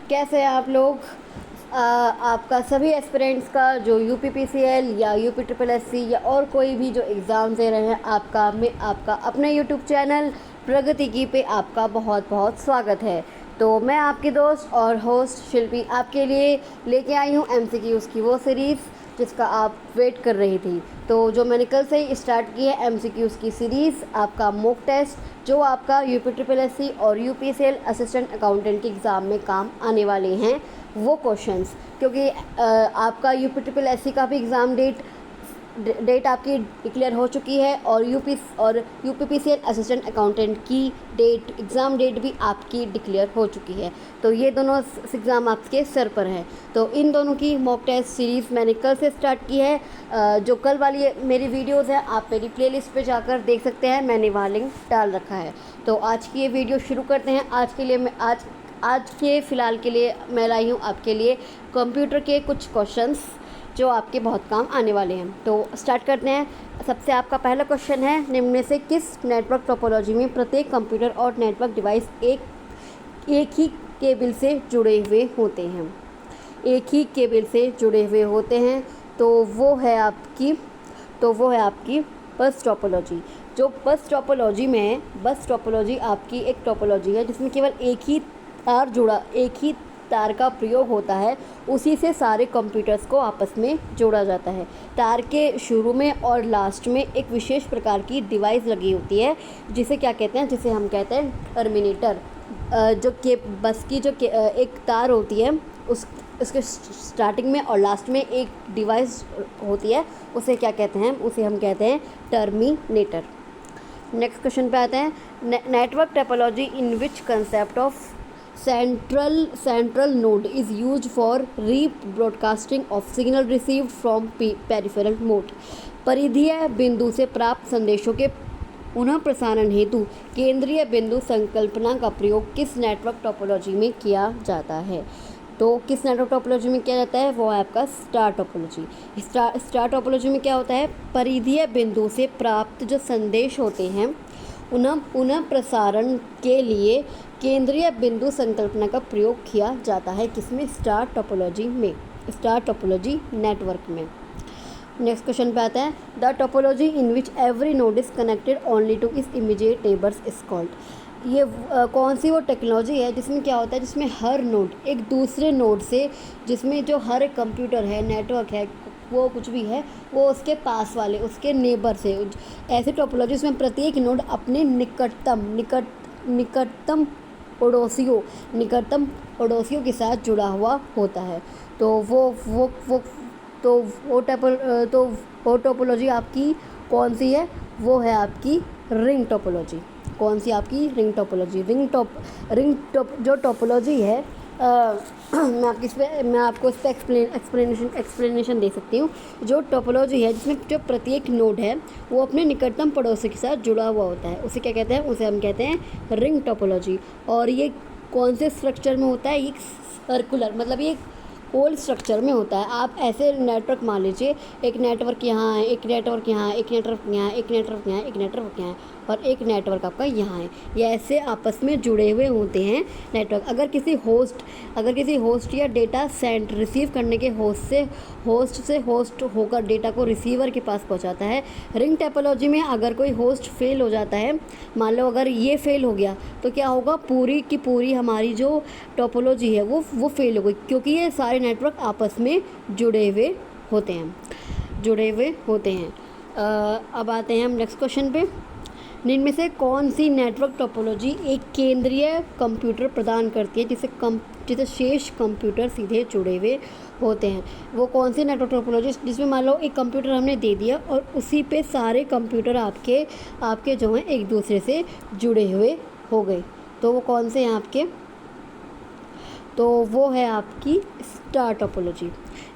कैसे हैं आप लोग। आपका सभी एस्पिरेंट्स का जो यूपीपीसीएल या यूपी ट्रिपल एससी या और कोई भी जो एग्ज़ाम दे रहे हैं, आपका अपने यूट्यूब चैनल प्रगति की पे आपका बहुत बहुत स्वागत है। तो मैं आपकी दोस्त और होस्ट शिल्पी आपके लिए लेके आई हूँ एमसीक्यूज़ की वो सीरीज़ जिसका आप वेट कर रही थी। तो जो मैंने कल से ही स्टार्ट की है एमसीक्यूज़ की सीरीज़, आपका मॉक टेस्ट जो आपका यूपी ट्रिपल एससी और यूपीसीएल असिस्टेंट अकाउंटेंट के एग्ज़ाम में काम आने वाले हैं वो क्वेश्चंस, क्योंकि आपका यूपी ट्रिपल एससी का भी एग्ज़ाम डेट आपकी डिक्लेयर हो चुकी है और यूपीपीसीएल असिस्टेंट अकाउंटेंट की एग्ज़ाम डेट भी आपकी डिक्लेयर हो चुकी है। तो ये दोनों एग्ज़ाम आपके सर पर हैं। तो इन दोनों की मॉक टेस्ट सीरीज़ मैंने कल से स्टार्ट की है। जो कल वाली मेरी वीडियोज़ हैं आप मेरी प्लेलिस्ट पे जाकर देख सकते हैं, मैंने वहाँ लिंक डाल रखा है। तो आज की ये वीडियो शुरू करते हैं। आज के फ़िलहाल के लिए मैं लाई हूँ आपके लिए कंप्यूटर के कुछ क्वेश्चंस जो आपके बहुत काम आने वाले हैं। तो स्टार्ट करते हैं। सबसे आपका पहला क्वेश्चन है, निम्न में से किस नेटवर्क टोपोलॉजी में प्रत्येक कंप्यूटर और नेटवर्क डिवाइस एक ही केबल से जुड़े हुए होते हैं? एक ही केबल से जुड़े हुए होते हैं। तो वो है आपकी बस टोपोलॉजी। जो बस टोपोलॉजी में है, बस टोपोलॉजी आपकी एक टोपोलॉजी है जिसमें केवल एक ही तार का प्रयोग होता है, उसी से सारे कंप्यूटर्स को आपस में जोड़ा जाता है। तार के शुरू में और लास्ट में एक विशेष प्रकार की डिवाइस लगी होती है जिसे हम कहते हैं टर्मिनेटर। बस की एक तार होती है, उसके स्टार्टिंग में और लास्ट में एक डिवाइस होती है, उसे हम कहते हैं टर्मिनेटर। नेक्स्ट क्वेश्चन पे आते हैं। Network topology in which concept of central node is used for rebroadcasting of signal received from peripheral mode। परिधीय बिंदु से प्राप्त संदेशों के पुनः प्रसारण हेतु केंद्रीय बिंदु संकल्पना का प्रयोग किस नेटवर्क टोपोलॉजी में किया जाता है? तो किस नेटवर्क टोपोलॉजी में किया जाता है? वो है आपका स्टार टोपोलॉजी। स्टार टोपोलॉजी में क्या होता है? परिधीय बिंदु से प्राप्त जो संदेश होते हैं पुनः प्रसारण के लिए केंद्रीय बिंदु संकल्पना का प्रयोग किया जाता है। किसमें? स्टार टोपोलॉजी में, स्टार टोपोलॉजी नेटवर्क में। नेक्स्ट क्वेश्चन पे आता है। The topology in which every node is connected only to its immediate neighbours is called. ये कौन सी वो टेक्नोलॉजी है जिसमें क्या होता है, जिसमें हर नोड एक दूसरे नोड से, जिसमें जो हर एक कंप्यूटर है, नेटवर्क है, वो कुछ भी है, वो उसके पास वाले, उसके नेबर से, ऐसे टोपोलॉजी उसमें प्रत्येक नोड अपने निकटतम पड़ोसियों के साथ जुड़ा हुआ होता है। तो वो टोपोलॉजी आपकी कौन सी है? वो है आपकी रिंग टोपोलॉजी। कौन सी? आपकी रिंग टोपोलॉजी। जो टोपोलॉजी है, मैं आपको इस पर एक्सप्लेनेशन दे सकती हूँ। जो टोपोलॉजी है जिसमें जो प्रत्येक नोड है वो अपने निकटतम पड़ोसी के साथ जुड़ा हुआ होता है, उसे क्या कहते हैं? उसे हम कहते हैं रिंग टोपोलॉजी। और ये कौन से स्ट्रक्चर में होता है? ये सर्कुलर, मतलब ये होल स्ट्रक्चर में होता है। आप ऐसे नेटवर्क मान लीजिए, एक नेटवर्क यहाँ है, एक नेटवर्क यहाँ है, एक नेटवर्क यहाँ है, एक नेटवर्क यहाँ है, एक नेटवर्क यहाँ है और एक नेटवर्क आपका यहाँ है। ये ऐसे आपस में जुड़े हुए होते हैं नेटवर्क। अगर किसी होस्ट या डेटा रिसीव करने के होस्ट होकर डेटा को रिसीवर के पास पहुँचाता है। रिंग टोपोलॉजी में अगर कोई होस्ट फेल हो जाता है, मान लो अगर ये फेल हो गया, तो क्या होगा? पूरी की पूरी हमारी जो टोपोलॉजी है वो फेल हो गई, क्योंकि ये सारे नेटवर्क आपस में जुड़े हुए होते हैं। अब आते हैं हम नेक्स्ट क्वेश्चन पे। इनमें से कौन सी नेटवर्क टोपोलॉजी एक केंद्रीय कंप्यूटर प्रदान करती है जिसे शेष कंप्यूटर सीधे जुड़े हुए होते हैं? वो कौन सी नेटवर्क टोपोलॉजी जिसमें मान लो एक कंप्यूटर हमने दे दिया और उसी पे सारे कंप्यूटर आपके जो हैं एक दूसरे से जुड़े हुए हो गए? तो वो कौन से हैं आपके? तो वो है आपकी स्टार टोपोलॉजी।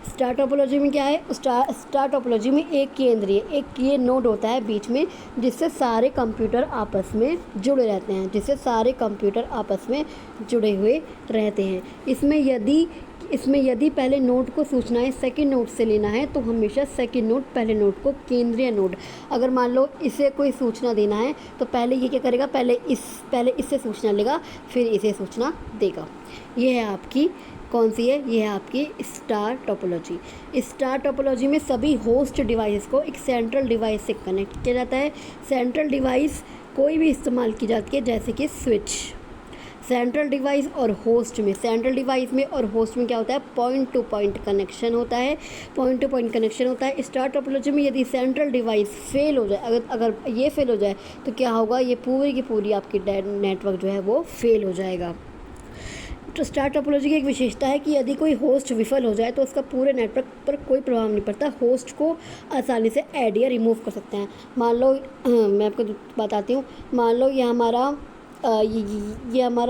स्टार टोपोलॉजी में क्या है? स्टार टोपोलॉजी में एक ये नोड होता है बीच में, जिससे सारे कंप्यूटर आपस में जुड़े हुए रहते हैं। इसमें इसमें यदि पहले नोड को सूचनाएं सेकंड नोड से लेना है तो हमेशा सेकंड नोड पहले नोड को केंद्रीय नोड, अगर मान लो इसे कोई सूचना देना है तो पहले ये क्या करेगा, पहले इससे सूचना लेगा फिर इसे सूचना देगा। ये है आपकी कौन सी है, ये है आपकी स्टार टोपोलॉजी। स्टार टोपोलॉजी में सभी होस्ट डिवाइस को एक सेंट्रल डिवाइस से कनेक्ट किया जाता है। सेंट्रल डिवाइस कोई भी इस्तेमाल की जाती है जैसे कि स्विच। सेंट्रल डिवाइस और होस्ट में, सेंट्रल डिवाइस में और होस्ट में क्या होता है, पॉइंट टू पॉइंट कनेक्शन होता है, पॉइंट टू पॉइंट कनेक्शन होता है। स्टार टोपोलॉजी में यदि सेंट्रल डिवाइस फेल हो जाए, अगर ये फेल हो जाए तो क्या होगा, ये पूरी की पूरी आपकी नेटवर्क जो है वो फेल हो जाएगा। तो स्टार टोपोलॉजी की एक विशेषता है कि यदि कोई होस्ट विफल हो जाए तो उसका पूरे नेटवर्क पर कोई प्रभाव नहीं पड़ता, होस्ट को आसानी से ऐड या रिमूव कर सकते हैं। मान लो मैं आपको बताती हूँ, मान लो ये हमारा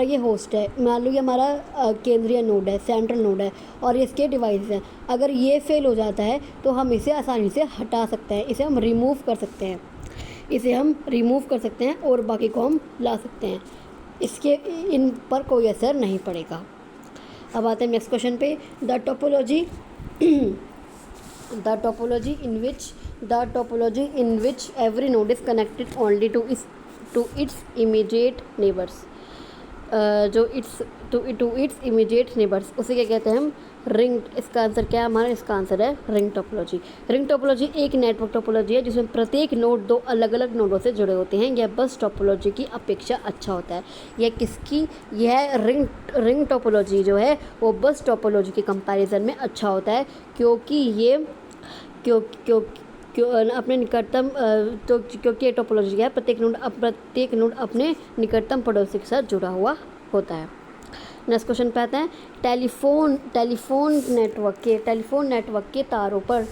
ये होस्ट है, मान लो ये हमारा केंद्रीय नोड है, सेंट्रल नोड है और इसके डिवाइस हैं। अगर ये फेल हो जाता है तो हम इसे आसानी से हटा सकते हैं, इसे हम रिमूव कर सकते हैं, इसे हम रिमूव कर सकते हैं और बाकी को हम ला सकते हैं, इसके इन पर कोई असर नहीं पड़ेगा। अब आते हैं नेक्स्ट क्वेश्चन पे। The topology in which every node is connected only to its immediate neighbours, to its immediate neighbours, उसे क्या कहते हैं हम, रिंग। इसका आंसर क्या है हमारा, इसका आंसर है रिंग टोपोलॉजी। रिंग टोपोलॉजी एक नेटवर्क टोपोलॉजी है जिसमें प्रत्येक नोड दो अलग अलग नोडों से जुड़े होते हैं। यह बस टोपोलॉजी की अपेक्षा अच्छा होता है। यह रिंग टोपोलॉजी जो है वो बस टोपोलॉजी के कंपैरिजन में अच्छा होता है, क्योंकि अपने निकटतम क्योंकि ये टोपोलॉजी है प्रत्येक नोड अपने निकटतम पड़ोसी के साथ जुड़ा हुआ होता है। नेक्स्ट क्वेश्चन पे आते हैं। टेलीफोन नेटवर्क के तारों पर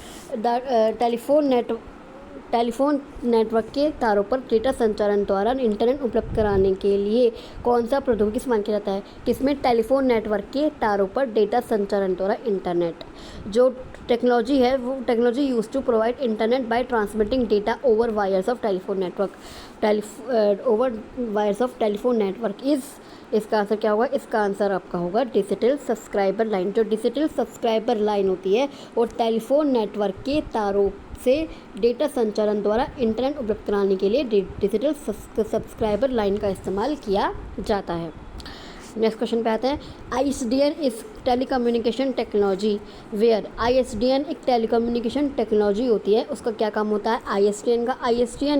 टेलीफोन नेटवर्क के तारों पर डेटा संचारण द्वारा इंटरनेट उपलब्ध कराने के लिए कौन सा प्रौद्योगिकी इस्तेमाल किया जाता है, किसमें टेलीफोन नेटवर्क के तारों पर डेटा संचारण द्वारा इंटरनेट, जो टेक्नोलॉजी है वो technology use to provide internet by transmitting data over wires of telephone network is, इसका आंसर क्या होगा, इसका आंसर आपका होगा डिजिटल सब्सक्राइबर लाइन। जो डिजिटल सब्सक्राइबर लाइन होती है वो टेलीफोन नेटवर्क के तारों से डेटा संचारण द्वारा इंटरनेट उपलब्ध कराने के लिए डिजिटल सब्सक्राइबर लाइन का इस्तेमाल किया जाता है। नेक्स्ट क्वेश्चन पे आते हैं। ISDN is telecommunication technology where, ISDN एक टेलीकम्युनिकेशन टेक्नोलॉजी होती है, उसका क्या काम होता है, ISDN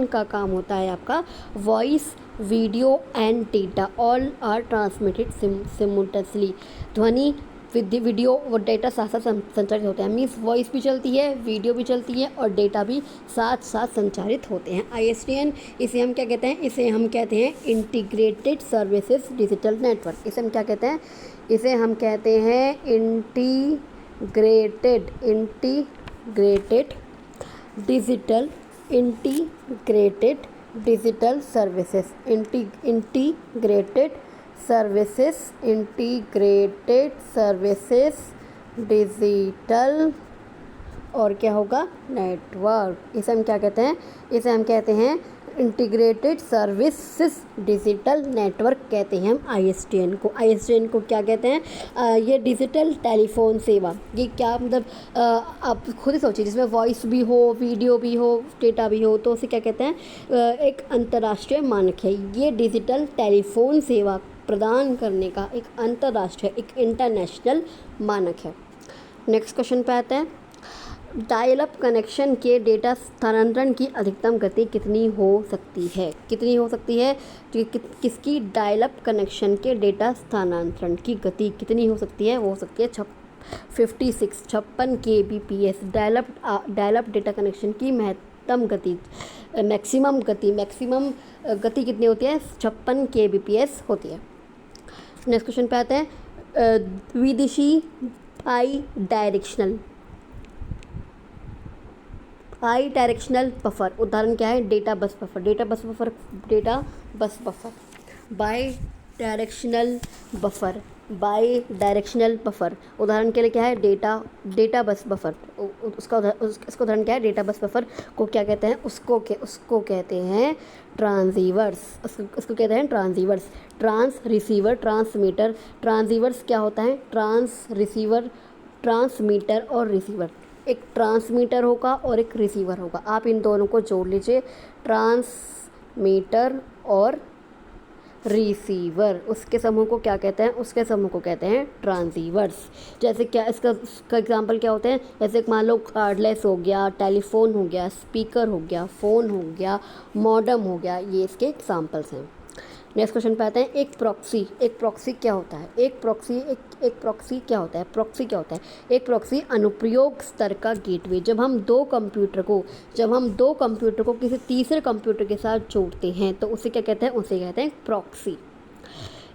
का काम होता है आपका voice, video and data all are transmitted simultaneously, ध्वनि वीडियो और डेटा साथ साथ संचारित होते हैं। मीन्स वॉइस भी चलती है, वीडियो भी चलती है और डेटा भी साथ साथ संचारित होते हैं। ISDN इसे हम क्या कहते हैं, इसे हम कहते हैं इंटीग्रेटेड सर्विसेज डिजिटल नेटवर्क। इसे हम क्या कहते हैं, इसे हम कहते हैं integrated digital services, integrated services digital और क्या होगा, नेटवर्क। इसे हम क्या कहते हैं, इसे हम कहते हैं इंटीग्रेटेड सर्विसेज डिजिटल नेटवर्क कहते हैं हम ISDN को क्या कहते हैं, ये डिजिटल टेलीफोन सेवा। ये क्या मतलब, आप खुद ही सोचिए, जिसमें वॉइस भी हो, वीडियो भी हो, डेटा भी हो, तो उसे क्या कहते हैं, एक अंतर्राष्ट्रीय मानक है। ये डिजिटल टेलीफोन सेवा प्रदान करने का एक अंतर्राष्ट्रीय, एक इंटरनेशनल मानक है। नेक्स्ट क्वेश्चन पे आते हैं। डायल अप कनेक्शन के डेटा स्थानांतरण की अधिकतम गति कितनी हो सकती है, किसकी डायल अप कनेक्शन के डेटा स्थानांतरण की गति कितनी हो सकती है, वो हो सकती है 56 kbps। Dial up data connection की मैक्सिमम गति कितनी होती है, 56 kbps होती है। नेक्स्ट क्वेश्चन पे आते हैं। द्विदिशी बाई डायरेक्शनल बफर, उदाहरण क्या है, data bus buffer. By directional buffer by directional buffer. उदाहरण के लिए क्या है, डेटा बस बफर। उसका उदाहरण क्या है, डेटा बस बफर को क्या कहते हैं, उसको कहते हैं ट्रांसीवर्स। उसको कहते हैं transceivers. Trans receiver, transmitter. Transceivers क्या होता है, ट्रांसमीटर और रिसीवर। एक ट्रांसमीटर होगा और एक रिसीवर होगा, आप इन दोनों को जोड़ लीजिए, ट्रांसमीटर और रिसीवर। उसके समूह को क्या कहते हैं, उसके समूह को कहते हैं ट्रांसीवर्स। जैसे क्या इसका एग्जांपल क्या होते हैं, जैसे मान लो कार्डलेस हो गया, टेलीफोन हो गया, स्पीकर हो गया, फ़ोन हो गया, मॉडेम हो गया, ये इसके एग्जांपल्स हैं। नेक्स्ट क्वेश्चन पे आते हैं, एक प्रॉक्सी क्या होता है। एक प्रॉक्सी क्या होता है, प्रॉक्सी क्या होता है। एक प्रॉक्सी अनुप्रयोग स्तर का गेटवे। जब हम दो कंप्यूटर को किसी तीसरे कंप्यूटर के साथ जोड़ते हैं तो उसे क्या कहते हैं, उसे कहते हैं प्रॉक्सी।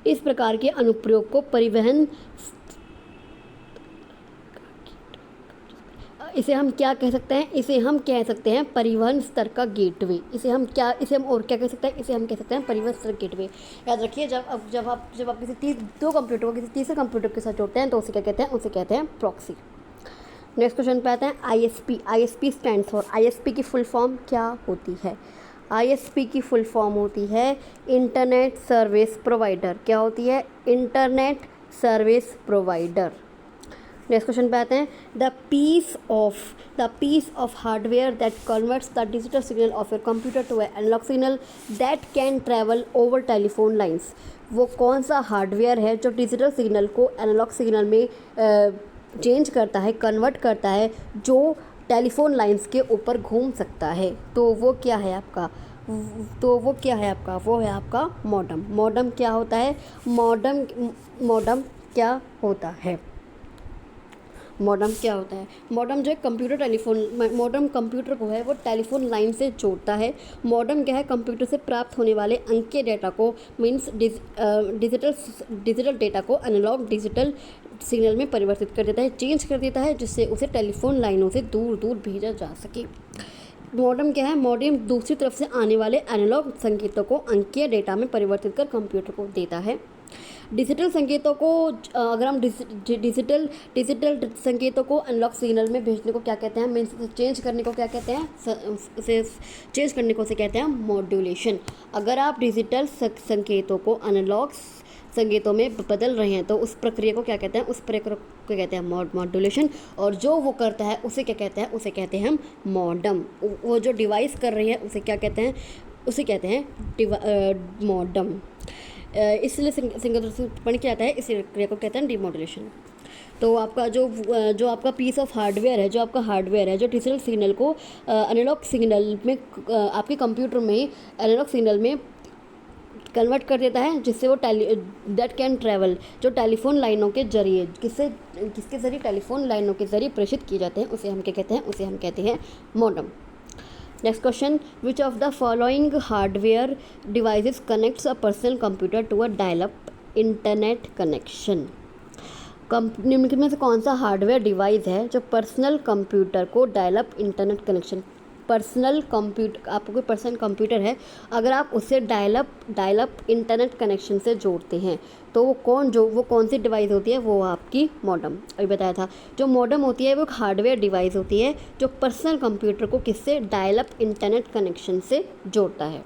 इस प्रकार के अनुप्रयोग को इसे हम क्या कह सकते हैं, इसे हम कह सकते हैं परिवहन स्तर का गेटवे। इसे हम और क्या कह सकते हैं, इसे हम कह सकते हैं परिवहन स्तर गेटवे। याद रखिए, जब आप दो कंप्यूटर को किसी तीसरे कंप्यूटर के साथ जोड़ते हैं तो उसे क्या कहते हैं, उसे कहते हैं प्रॉक्सी। नेक्स्ट क्वेश्चन पे आते हैं, आईएसपी स्टैंड्स फॉर। आईएसपी की फुल फॉर्म क्या होती है। आईएसपी की फुल फॉर्म होती है इंटरनेट सर्विस प्रोवाइडर। क्या होती है, internet service provider. Next question पे आते हैं, the piece of hardware that converts the digital signal of your computer to analogue signal that can travel over telephone lines. वो कौन सा हार्डवेयर है जो डिजिटल सिग्नल को एनालॉग सिग्नल में चेंज करता है, कन्वर्ट करता है, जो टेलीफोन लाइंस के ऊपर घूम सकता है। तो वो क्या है आपका, वो है आपका मॉडेम। मॉडेम क्या होता है, मॉडेम क्या होता है, मॉडेम जो है मॉडेम कंप्यूटर को है वो टेलीफोन लाइन से जोड़ता है। मॉडेम क्या है, कंप्यूटर से प्राप्त होने वाले अंकीय डेटा को मीन्स डिजिटल डेटा को एनालॉग डिजिटल सिग्नल में परिवर्तित कर देता है, चेंज कर देता है, जिससे उसे टेलीफोन लाइनों से दूर दूर भेजा जा सके। मॉडेम क्या है, मॉडेम दूसरी तरफ से आने वाले एनालॉग संकेतों को अंकीय डेटा में परिवर्तित कर कंप्यूटर को देता है। डिजिटल संकेतों को अगर हम डिजिटल संकेतों को एनालॉग सिग्नल में भेजने को क्या कहते हैं, मीन्स चेंज करने को क्या कहते हैं, उसे चेंज करने को उसे कहते हैं मॉड्यूलेशन। अगर आप डिजिटल संकेतों को एनालॉग संकेतों में बदल रहे हैं तो उस प्रक्रिया को क्या कहते हैं, उस प्रक्रिया को कहते हैं मॉड्यूलेशन। और जो वो करता है उसे क्या कहते हैं, उसे कहते हैं हम मॉडेम। वो जो डिवाइस कर रही है उसे क्या कहते हैं, उसे कहते हैं मॉडेम। इसलिए संकेतों से उत्पन्न किया जाता है, इस प्रक्रिया को कहते हैं डीमॉड्यूलेशन। तो आपका जो आपका पीस ऑफ हार्डवेयर है, जो डिजिटल सिग्नल को एनालॉग सिग्नल में आपके कंप्यूटर में एनालॉग सिग्नल में कन्वर्ट कर देता है, जिससे वो दैट कैन ट्रैवल, जो टेलीफोन लाइनों के जरिए किसके जरिए टेलीफोन लाइनों के जरिए प्रेषित किए जाते हैं, उसे हम क्या कहते हैं, उसे हम कहते हैं modem. Next question, which of the following hardware devices connects a personal computer to a dial up internet connection. निम्नलिखित में से कौन सा हार्डवेयर डिवाइस है जो पर्सनल कंप्यूटर को डायल अप इंटरनेट कनेक्शन, आपको कोई पर्सनल कंप्यूटर है, अगर आप उसे डायल अप इंटरनेट कनेक्शन से जोड़ते हैं तो वो कौन सी डिवाइस होती है, वो आपकी मॉडेम। अभी बताया था, जो मॉडेम होती है वो एक हार्डवेयर डिवाइस होती है जो पर्सनल कंप्यूटर को किससे, डायल अप इंटरनेट कनेक्शन से जोड़ता है।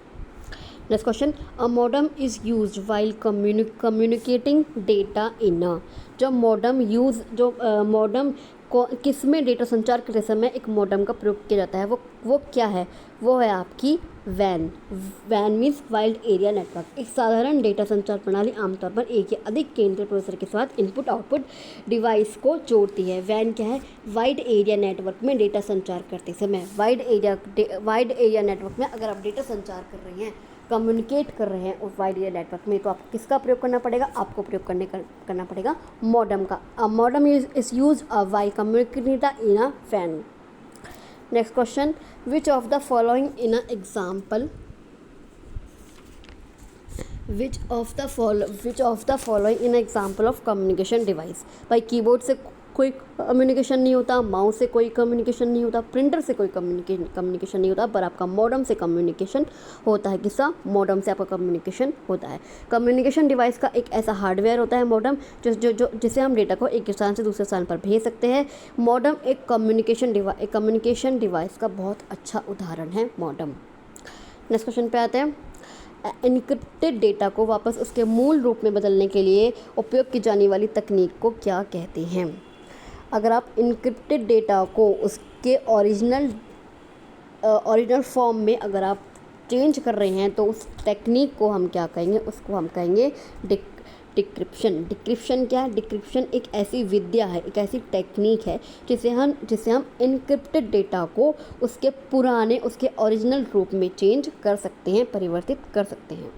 Next question, a modem is used while communicating data in a. जो मॉडेम को किस में डेटा संचार करते समय एक मॉडेम का प्रयोग किया जाता है, वो क्या है, वो है आपकी वैन मीन्स वाइड एरिया नेटवर्क। एक साधारण डेटा संचार प्रणाली आमतौर पर एक या अधिक केंद्रीय प्रोसेसर के साथ इनपुट आउटपुट डिवाइस को जोड़ती है। वैन क्या है, वाइड एरिया नेटवर्क में डेटा संचार करते समय, वाइड एरिया नेटवर्क में अगर आप डेटा संचार कर रहे हैं, कम्युनिकेट कर रहे हैं उस वाइड एरिया नेटवर्क में, तो आपको किसका प्रयोग करना पड़ेगा, आपको प्रयोग करना पड़ेगा मॉडेम का। A modem is use while communicating data in a वैन। Next question, which of the following in a example of communication device. भाई कीबोर्ड से कोई कम्युनिकेशन नहीं होता, माउस से कोई कम्युनिकेशन नहीं होता, प्रिंटर से कोई कम्युनिकेशन नहीं होता, पर आपका मॉडेम से कम्युनिकेशन होता है। किसका? मॉडेम से आपका कम्युनिकेशन होता है। कम्युनिकेशन डिवाइस का एक ऐसा हार्डवेयर होता है मॉडेम, जिससे हम डेटा को एक स्थान से दूसरे स्थान पर भेज सकते हैं। मॉडेम एक कम्युनिकेशन डिवाइस का बहुत अच्छा उदाहरण है मॉडेम। नेक्स्ट क्वेश्चन पे आते हैं। एन्क्रिप्टेड डेटा को वापस उसके मूल रूप में बदलने के लिए उपयोग की जाने वाली तकनीक को क्या कहते हैं? अगर आप इनक्रिप्टेड डेटा को उसके ओरिजिनल फॉर्म में अगर आप चेंज कर रहे हैं तो उस टेक्निक को हम क्या कहेंगे? उसको हम कहेंगे डिक्रिप्शन। डिक्रिप्शन क्या है? डिक्रिप्शन एक ऐसी विद्या है, एक ऐसी टेक्निक है जिससे हम इनक्रिप्टेड डेटा को उसके ओरिजिनल रूप में चेंज कर सकते हैं, परिवर्तित कर सकते हैं।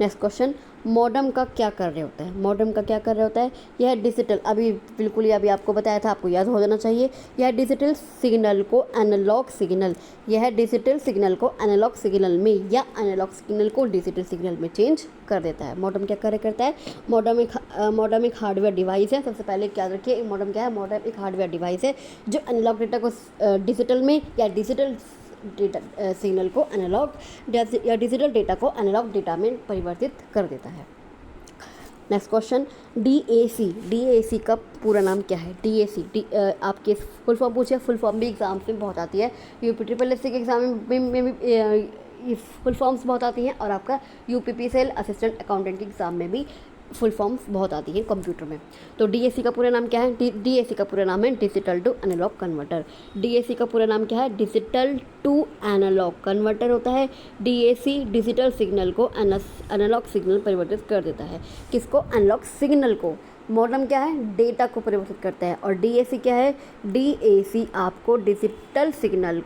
नेक्स्ट क्वेश्चन, मॉडेम का क्या कार्य होता है? मॉडेम का क्या कार्य होता है? यह डिजिटल, अभी आपको बताया था, आपको याद हो जाना चाहिए। यह डिजिटल सिग्नल को एनालॉग सिग्नल में या एनालॉग सिग्नल को डिजिटल सिग्नल में चेंज कर देता है। मॉडेम क्या कार्य करता है? मॉडेम एक हार्डवेयर डिवाइस है। सबसे पहले याद रखिए मॉडेम क्या है? मॉडेम एक हार्डवेयर डिवाइस है जो एनालॉग डेटा को डिजिटल में या डिजिटल डेटा सिग्नल को एनालॉग या डिजिटल डेटा को एनालॉग डेटा में परिवर्तित कर देता है। नेक्स्ट क्वेश्चन, DAC का पूरा नाम क्या है? DAC आपके फुल फॉर्म पूछे, फुल फॉर्म भी एग्जाम में बहुत आती है। UPSSC के एग्जाम में भी फुल फॉर्म्स बहुत आती हैं और आपका UPPCL असिस्टेंट अकाउंटेंट के एग्जाम में भी फुल फॉर्म्स बहुत आती हैं कंप्यूटर में। तो DAC का पूरा नाम क्या है? DAC का पूरा नाम है digital to analogue converter. DAC का पूरा नाम क्या है? डिजिटल टू एनालॉग कन्वर्टर होता है। DAC डिजिटल सिग्नल को एनालॉग सिग्नल परिवर्तित कर देता है। किसको? एनालॉग सिग्नल को। मॉडेम क्या है? डेटा को परिवर्तित करता है। और DAC क्या है? DAC आपको डिजिटल सिग्नल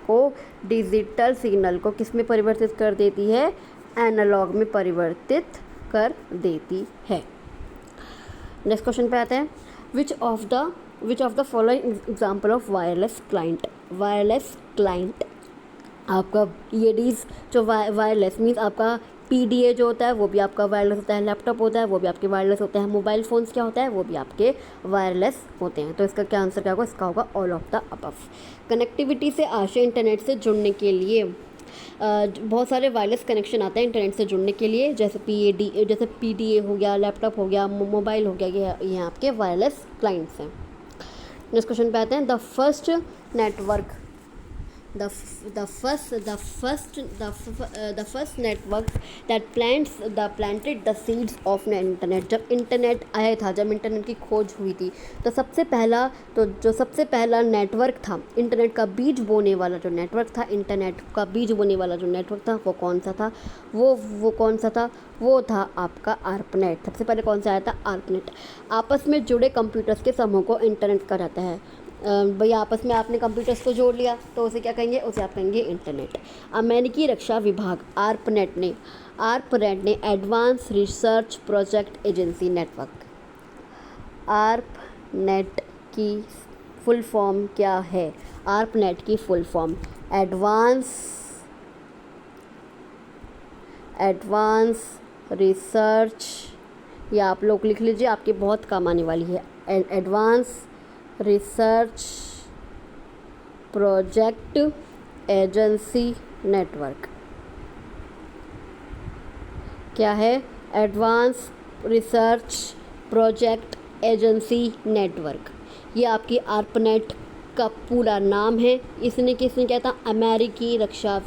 को किस में परिवर्तित कर देती है? एनालॉग में परिवर्तित कर देती है। नेक्स्ट क्वेश्चन पे आते हैं। विच of the following example of wireless client आपका EADs जो वायरलेस मीन्स आपका PDA जो होता है वो भी आपका वायरलेस होता है, लैपटॉप होता है वो भी आपके वायरलेस होते हैं, मोबाइल फ़ोन्स क्या होता है वो भी आपके वायरलेस होते हैं। तो इसका क्या आंसर क्या होगा? इसका होगा all of the above. Connectivity से आशय इंटरनेट से जुड़ने के लिए बहुत सारे वायरलेस कनेक्शन आते हैं इंटरनेट से जुड़ने के लिए, जैसे PDA हो गया, लैपटॉप हो गया, मोबाइल हो गया, ये आपके वायरलेस क्लाइंट्स हैं। नेक्स्ट क्वेश्चन पे आते हैं। The first network that planted the seeds of internet. जब इंटरनेट आया था, जब इंटरनेट की खोज हुई थी, तो सबसे पहला नेटवर्क था इंटरनेट का बीज बोने वाला जो नेटवर्क था, वो कौन सा था? वो कौन सा था? वो था आपका ARPANET। सबसे पहले कौन सा आया था? ARPANET। आपस में जुड़े कंप्यूटर्स के समूह को इंटरनेट कहा जाता है। भैया आपस में आपने कंप्यूटर्स को जोड़ लिया तो उसे क्या कहेंगे? उसे आप कहेंगे इंटरनेट। अमेरिकी रक्षा विभाग ARPANET ने advance research project agency network, ARPANET की फुल फॉर्म क्या है? ARPANET की फुल फॉर्म एडवांस रिसर्च, या आप लोग लिख लीजिए, आपके बहुत काम आने वाली है। Advance research project agency network क्या है? Advance research project agency network. ये आपकी ARPANET का पूरा नाम है। किसने किया था? अमेरिकी रक्षा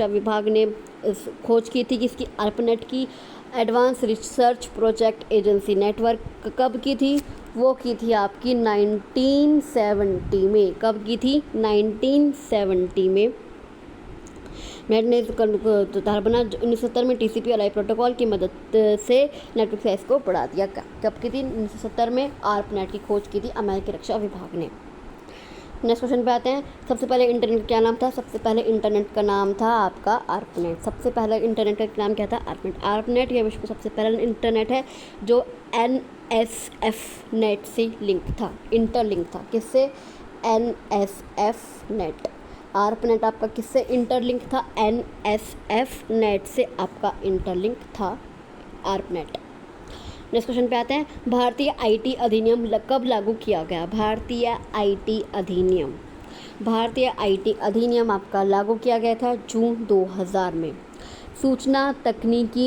विभाग ने खोज की थी किसकी? ARPANET की। Advance research project agency network कब की थी? वो की थी आपकी 1970 में। कब की थी? 1970 में। नेट ने धारा बना 1970 में TCP और प्रोटोकॉल की मदद से नेटवर्क साइज को बढ़ा दिया। कब की थी? 1970 में ARPANET की खोज की थी अमेरिकी रक्षा विभाग ने। नेक्स्ट क्वेश्चन पे आते हैं। सबसे पहले इंटरनेट क्या नाम था? सबसे पहले इंटरनेट का नाम था आपका ARPANET। सबसे पहले इंटरनेट का नाम क्या था? ARPANET यह विश्व का सबसे पहला इंटरनेट है जो NSF नेट से इंटरलिंक था। किससे? NSF net. ARPANET आपका किससे इंटरलिंक था? NSF नेट से आपका इंटरलिंक था ARPANET। नेक्स्ट क्वेश्चन पे आते हैं, भारतीय आईटी अधिनियम कब लागू किया गया? भारतीय आईटी अधिनियम आपका लागू किया गया था जून 2000 में। सूचना तकनीक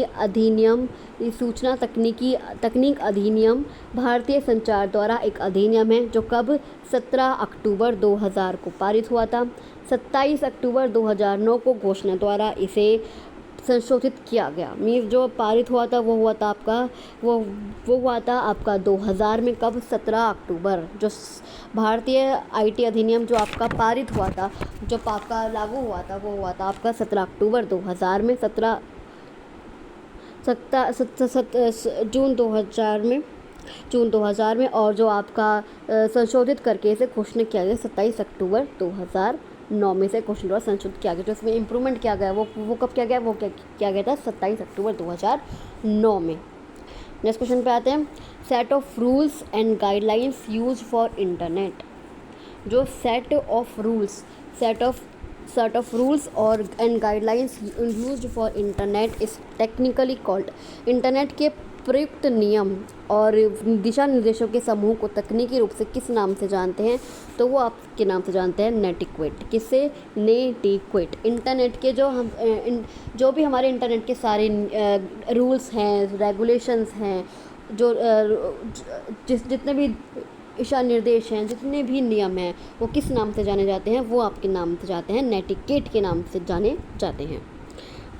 अधिनियम भारतीय संचार द्वारा एक अधिनियम है जो कब 17 अक्टूबर 2000 को पारित हुआ था। 27 अक्टूबर 2009 को घोषणा द्वारा इसे संशोधित किया गया। मीन्स जो पारित हुआ था वो हुआ था आपका 2000 में। कब? 17 अक्टूबर। जो भारतीय आईटी अधिनियम जो आपका पारित हुआ था, जो आपका लागू हुआ था, वो हुआ था आपका 17 अक्टूबर 2000 में। जून 2000 में। और जो आपका संशोधित करके इसे घोषणा किया गया 27 अक्टूबर 2009 में से क्वेश्चन द्वारा संशोधित किया गया। जो इसमें इम्प्रूवमेंट किया गया वो कब किया गया? वो किया गया था 27 अक्टूबर 2009 में। नेक्स्ट क्वेश्चन पे आते हैं, set of rules and guidelines use for internet. जो सेट ऑफ रूल्स और and guidelines used for internet is technically called. Internet के प्रयुक्त नियम और दिशा निर्देशों के समूह को तकनीकी रूप से किस नाम से जानते हैं? तो वो आपके नाम से जानते हैं नेटिक्वेट। किससे? नेटिक्वेट। इंटरनेट के जो भी हमारे इंटरनेट के सारे रूल्स हैं, रेगुलेशंस हैं, जो जितने भी दिशा निर्देश हैं, जितने भी नियम हैं, वो किस नाम से जाने जाते हैं? वो आपके नाम से जाते हैं, नेटिक्वेट के नाम से जाने जाते हैं।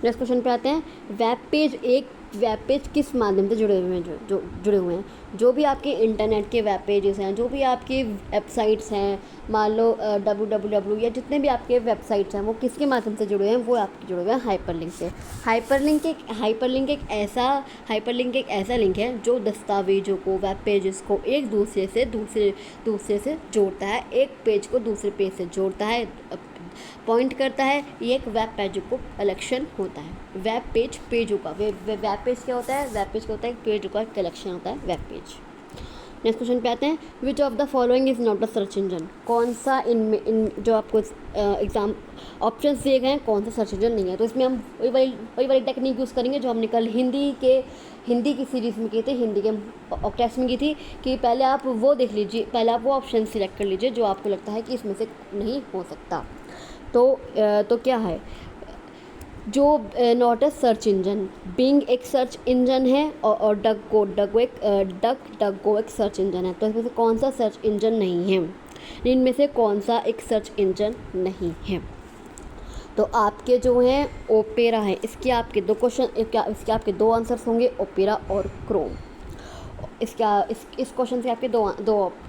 नेक्स्ट क्वेश्चन पे आते हैं, वेब पेज किस माध्यम से जुड़े हुए हैं? जो भी आपके इंटरनेट के वेब पेजेस हैं, जो भी आपके वेबसाइट्स हैं, मान लो www या जितने भी आपके वेबसाइट्स हैं, वो किसके माध्यम से जुड़े हुए हैं? वो आपके जुड़े हुए हैं हाइपरलिंक से। हाइपरलिंक एक ऐसा लिंक है जो दस्तावेजों को, वेब पेजेस को एक दूसरे से जोड़ता है, एक पेज को दूसरे पेज से जोड़ता है, पॉइंट करता है। ये एक वेब पेज को कलेक्शन होता है। वेब पेज पेजों का वेब पेज क्या होता है? वेब पेज क्या होता है? पेज का कलेक्शन होता है वेब पेज। नेक्स्ट क्वेश्चन पे आते हैं, विच of the following is not a search engine. कौन सा इन जो आपको एग्जाम ऑप्शन दिए गए हैं, कौन सा सर्च इंजन नहीं है? तो इसमें हम वही वाली टेक्निक यूज़ करेंगे जो हमने कल हिंदी की सीरीज़ में की थी, हिंदी के टेस्ट में की थी, कि पहले आप वो देख लीजिए, पहले आप वो ऑप्शन सिलेक्ट कर लीजिए जो आपको लगता है कि इसमें से नहीं हो सकता। तो क्या है? जो not a search engine, Bing एक सर्च इंजन है और डक एक सर्च इंजन है। तो इसमें से कौन सा सर्च इंजन नहीं है? इनमें से कौन सा एक सर्च इंजन नहीं है? तो आपके जो हैं ओपेरा है, इसके आपके दो आंसर्स होंगे, ओपेरा और क्रोम। इस क्वेश्चन से आपके दो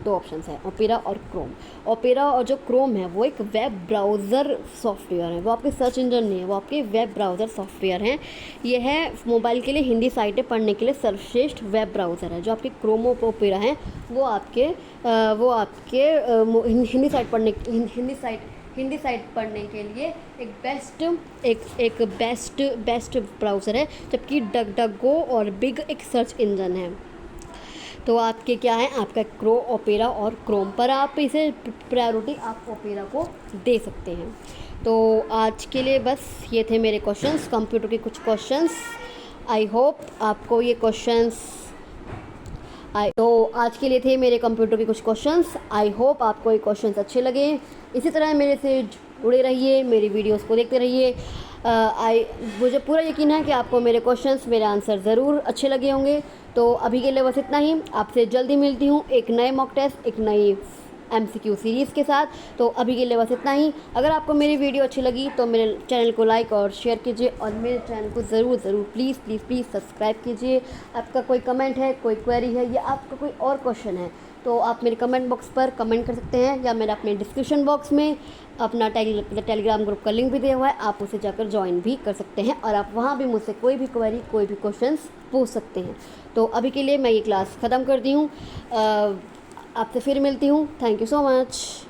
ऑप्शंस हैं, ओपेरा और क्रोम। ओपेरा और जो क्रोम है वो एक वेब ब्राउज़र सॉफ्टवेयर है, वो आपके सर्च इंजन नहीं है, वो आपके वेब ब्राउज़र सॉफ्टवेयर हैं। ये है मोबाइल के लिए हिंदी साइटें पढ़ने के लिए सर्वश्रेष्ठ वेब ब्राउज़र है। जो आपके क्रोम और ओपेरा हैं वो आपके हिंदी साइट पढ़ने के लिए एक बेस्ट ब्राउज़र है, जबकि डक और बिग एक सर्च इंजन है। तो आपके क्या है? आपका ओपेरा और क्रोम पर आप इसे प्रायोरिटी आप ओपेरा को दे सकते हैं। तो आज के लिए बस ये थे मेरे क्वेश्चंस, कंप्यूटर के कुछ क्वेश्चंस। आई होप आपको ये क्वेश्चंस तो आज के लिए थे मेरे कंप्यूटर के कुछ क्वेश्चंस। आई होप आपको ये क्वेश्चंस अच्छे लगे। इसी तरह मेरे से जुड़े रहिए, मेरी वीडियोस को देखते रहिए। मुझे पूरा यकीन है कि आपको मेरे क्वेश्चंस, मेरे आंसर ज़रूर अच्छे लगे होंगे। तो अभी के लिए बस इतना ही। आपसे जल्दी मिलती हूँ एक नए मॉक टेस्ट, एक नई MCQ सीरीज़ के साथ। तो अभी के लिए बस इतना ही। अगर आपको मेरी वीडियो अच्छी लगी तो मेरे चैनल को लाइक और शेयर कीजिए, और मेरे चैनल को ज़रूर प्लीज़ सब्सक्राइब कीजिए। आपका कोई कमेंट है, कोई क्वेरी है, या आपका कोई और क्वेश्चन है, तो आप मेरे कमेंट बॉक्स पर कमेंट कर सकते हैं, या मेरा अपने डिस्क्रिप्शन बॉक्स में अपना टेलीग्राम ग्रुप का लिंक भी दिया हुआ है, आप उसे जाकर ज्वाइन भी कर सकते हैं, और आप वहाँ भी मुझसे कोई भी क्वेरी, कोई भी क्वेश्चंस पूछ सकते हैं। तो अभी के लिए मैं ये क्लास ख़त्म करती हूँ, आपसे फिर मिलती हूँ। Thank you so much.